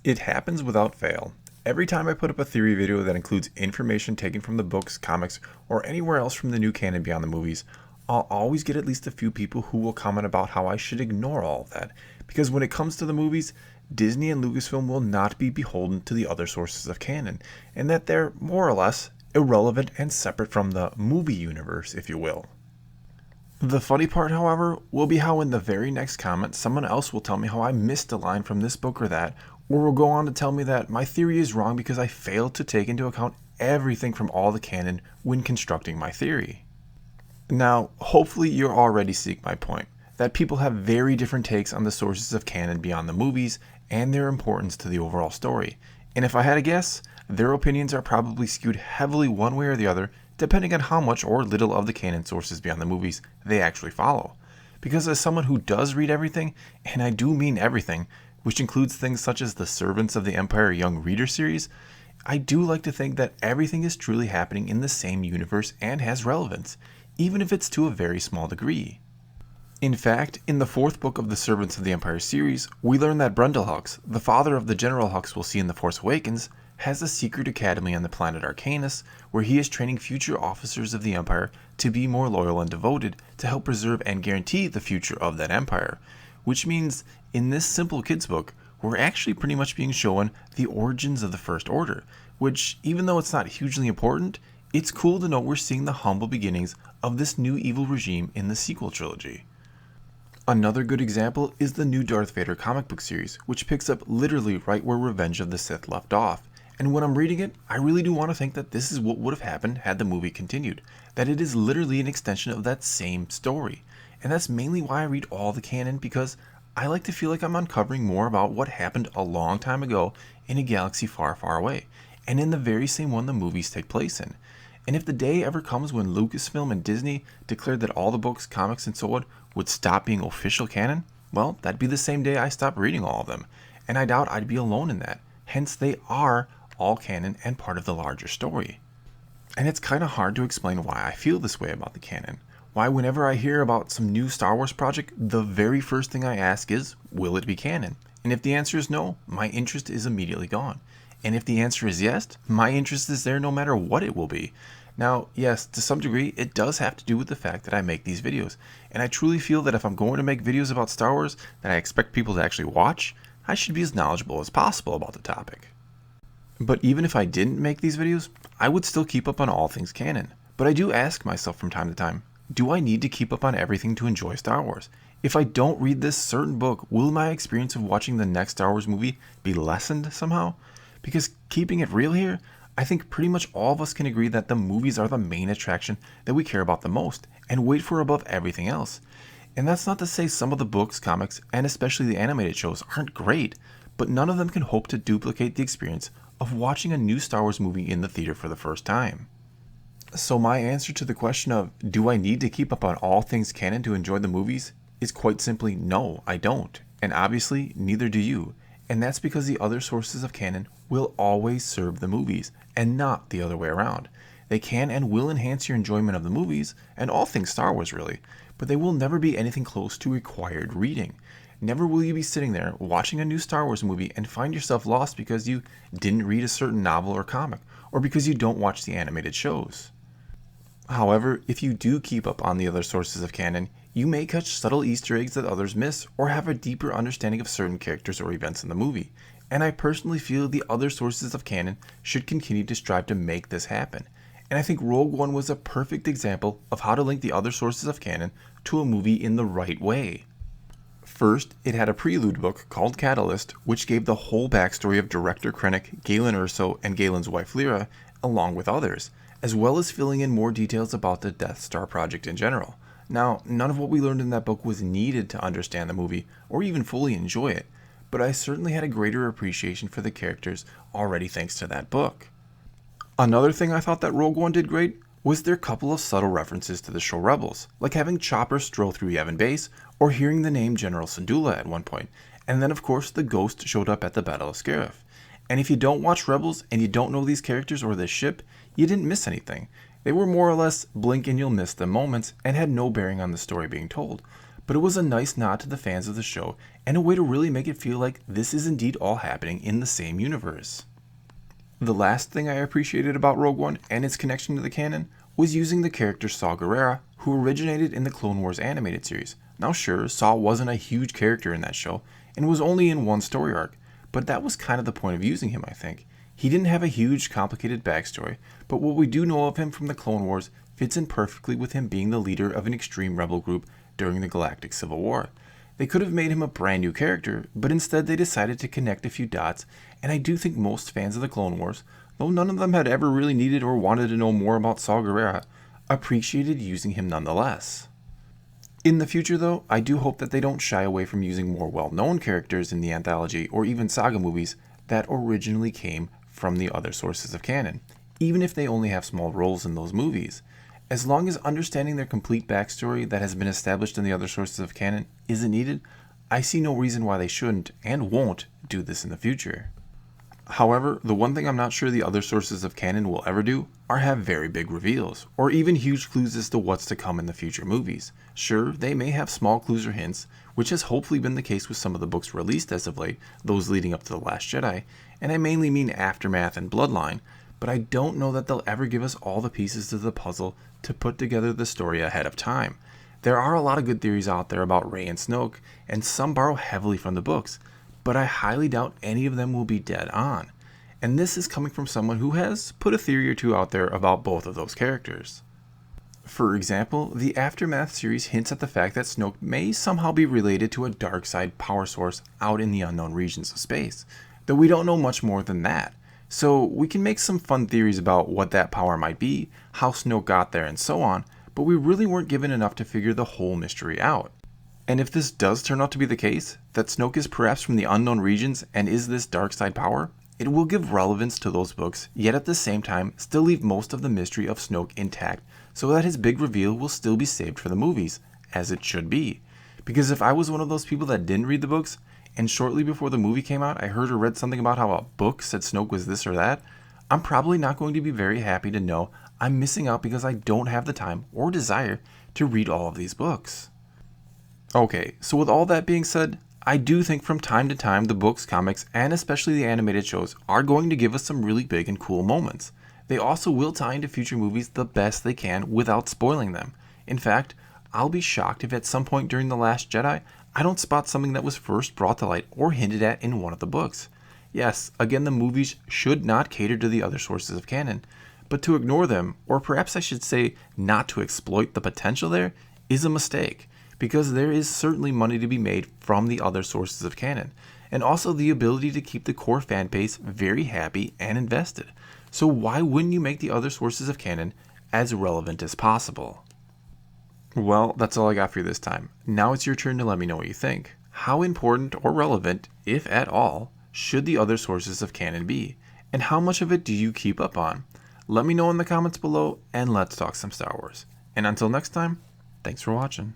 It happens without fail. Every time I put up a theory video that includes information taken from the books, comics, or anywhere else from the new canon beyond the movies, I'll always get at least a few people who will comment about how I should ignore all of that. Because when it comes to the movies, Disney and Lucasfilm will not be beholden to the other sources of canon, and that they're more or less irrelevant and separate from the movie universe, if you will. The funny part, however, will be how in the very next comment, someone else will tell me how I missed a line from this book or that, or will go on to tell me that my theory is wrong because I failed to take into account everything from all the canon when constructing my theory. Now, hopefully you're already seeing my point, that people have very different takes on the sources of canon beyond the movies and their importance to the overall story. And if I had to guess, their opinions are probably skewed heavily one way or the other, depending on how much or little of the canon sources beyond the movies they actually follow. Because as someone who does read everything, and I do mean everything, which includes things such as the Servants of the Empire Young Reader series, I do like to think that everything is truly happening in the same universe and has relevance, even if it's to a very small degree. In fact, in the fourth book of the Servants of the Empire series, we learn that Brundle Hux, the father of the General Hux we'll see in The Force Awakens, has a secret academy on the planet Arcanus, where he is training future officers of the Empire to be more loyal and devoted to help preserve and guarantee the future of that empire. Which means, in this simple kids book, we're actually pretty much being shown the origins of the First Order, which, even though it's not hugely important, it's cool to know we're seeing the humble beginnings of this new evil regime in the sequel trilogy. Another good example is the new Darth Vader comic book series, which picks up literally right where Revenge of the Sith left off. And when I'm reading it, I really do want to think that this is what would have happened had the movie continued, that it is literally an extension of that same story. And that's mainly why I read all the canon, because I like to feel like I'm uncovering more about what happened a long time ago in a galaxy far, far away, and in the very same one the movies take place in. And if the day ever comes when Lucasfilm and Disney declared that all the books, comics, and so on would stop being official canon, well, that'd be the same day I stopped reading all of them. And I doubt I'd be alone in that. Hence, they are all canon and part of the larger story. And it's kind of hard to explain why I feel this way about the canon. Why whenever I hear about some new Star Wars project, the very first thing I ask is, will it be canon? And if the answer is no, my interest is immediately gone. And if the answer is yes, my interest is there no matter what it will be. Now, yes, to some degree, it does have to do with the fact that I make these videos. And I truly feel that if I'm going to make videos about Star Wars that I expect people to actually watch, I should be as knowledgeable as possible about the topic. But even if I didn't make these videos, I would still keep up on all things canon. But I do ask myself from time to time, do I need to keep up on everything to enjoy Star Wars? If I don't read this certain book, will my experience of watching the next Star Wars movie be lessened somehow? Because keeping it real here, I think pretty much all of us can agree that the movies are the main attraction that we care about the most and wait for above everything else. And that's not to say some of the books, comics, and especially the animated shows aren't great, but none of them can hope to duplicate the experience of watching a new Star Wars movie in the theater for the first time. So my answer to the question of, do I need to keep up on all things canon to enjoy the movies, is quite simply no, I don't. And obviously, neither do you. And that's because the other sources of canon will always serve the movies, and not the other way around. They can and will enhance your enjoyment of the movies, and all things Star Wars really, but they will never be anything close to required reading. Never will you be sitting there watching a new Star Wars movie and find yourself lost because you didn't read a certain novel or comic, or because you don't watch the animated shows. However, if you do keep up on the other sources of canon, you may catch subtle Easter eggs that others miss, or have a deeper understanding of certain characters or events in the movie. And I personally feel the other sources of canon should continue to strive to make this happen. And I think Rogue One was a perfect example of how to link the other sources of canon to a movie in the right way. First, it had a prelude book called Catalyst, which gave the whole backstory of Director Krennic, Galen Erso, and Galen's wife Lyra, along with others, as well as filling in more details about the Death Star project in general. Now, none of what we learned in that book was needed to understand the movie, or even fully enjoy it, but I certainly had a greater appreciation for the characters already thanks to that book. Another thing I thought that Rogue One did great was their couple of subtle references to the show Rebels, like having Chopper stroll through Yavin Base, or hearing the name General Syndulla at one point, and then of course the Ghost showed up at the Battle of Scarif. And if you don't watch Rebels and you don't know these characters or this ship, you didn't miss anything. They were more or less blink and you'll miss them moments and had no bearing on the story being told. but it was a nice nod to the fans of the show and a way to really make it feel like this is indeed all happening in the same universe. The last thing I appreciated about Rogue One and its connection to the canon was using the character Saw Gerrera, who originated in the Clone Wars animated series. Now sure, Saw wasn't a huge character in that show and was only in one story arc, but that was kind of the point of using him, I think. He didn't have a huge complicated backstory, but what we do know of him from the Clone Wars fits in perfectly with him being the leader of an extreme rebel group during the Galactic Civil War. They could have made him a brand new character, but instead they decided to connect a few dots, and I do think most fans of the Clone Wars, though none of them had ever really needed or wanted to know more about Saw Gerrera, appreciated using him nonetheless. In the future though, I do hope that they don't shy away from using more well-known characters in the anthology or even saga movies that originally came from the other sources of canon, even if they only have small roles in those movies. As long as understanding their complete backstory that has been established in the other sources of canon isn't needed, I see no reason why they shouldn't and won't do this in the future. However, the one thing I'm not sure the other sources of canon will ever do are have very big reveals, or even huge clues as to what's to come in the future movies. Sure, they may have small clues or hints, which has hopefully been the case with some of the books released as of late, those leading up to The Last Jedi, and I mainly mean Aftermath and Bloodline, but I don't know that they'll ever give us all the pieces to the puzzle to put together the story ahead of time. There are a lot of good theories out there about Rey and Snoke, and some borrow heavily from the books, but I highly doubt any of them will be dead on. And this is coming from someone who has put a theory or two out there about both of those characters. For example, the Aftermath series hints at the fact that Snoke may somehow be related to a dark side power source out in the unknown regions of space, though we don't know much more than that. So we can make some fun theories about what that power might be, how Snoke got there, and so on, but we really weren't given enough to figure the whole mystery out. And if this does turn out to be the case, that Snoke is perhaps from the unknown regions and is this dark side power, it will give relevance to those books, yet at the same time still leave most of the mystery of Snoke intact, so that his big reveal will still be saved for the movies, as it should be. Because if I was one of those people that didn't read the books, and shortly before the movie came out I heard or read something about how a book said Snoke was this or that, I'm probably not going to be very happy to know I'm missing out because I don't have the time or desire to read all of these books. Okay, so with all that being said, I do think from time to time the books, comics, and especially the animated shows are going to give us some really big and cool moments. They also will tie into future movies the best they can without spoiling them. In fact, I'll be shocked if at some point during The Last Jedi, I don't spot something that was first brought to light or hinted at in one of the books. Yes, again, the movies should not cater to the other sources of canon, but to ignore them, or perhaps I should say not to exploit the potential there, is a mistake, because there is certainly money to be made from the other sources of canon, and also the ability to keep the core fan base very happy and invested. So why wouldn't you make the other sources of canon as relevant as possible? Well, that's all I got for you this time. Now it's your turn to let me know what you think. How important or relevant, if at all, should the other sources of canon be? And how much of it do you keep up on? Let me know in the comments below, and let's talk some Star Wars. And until next time, thanks for watching.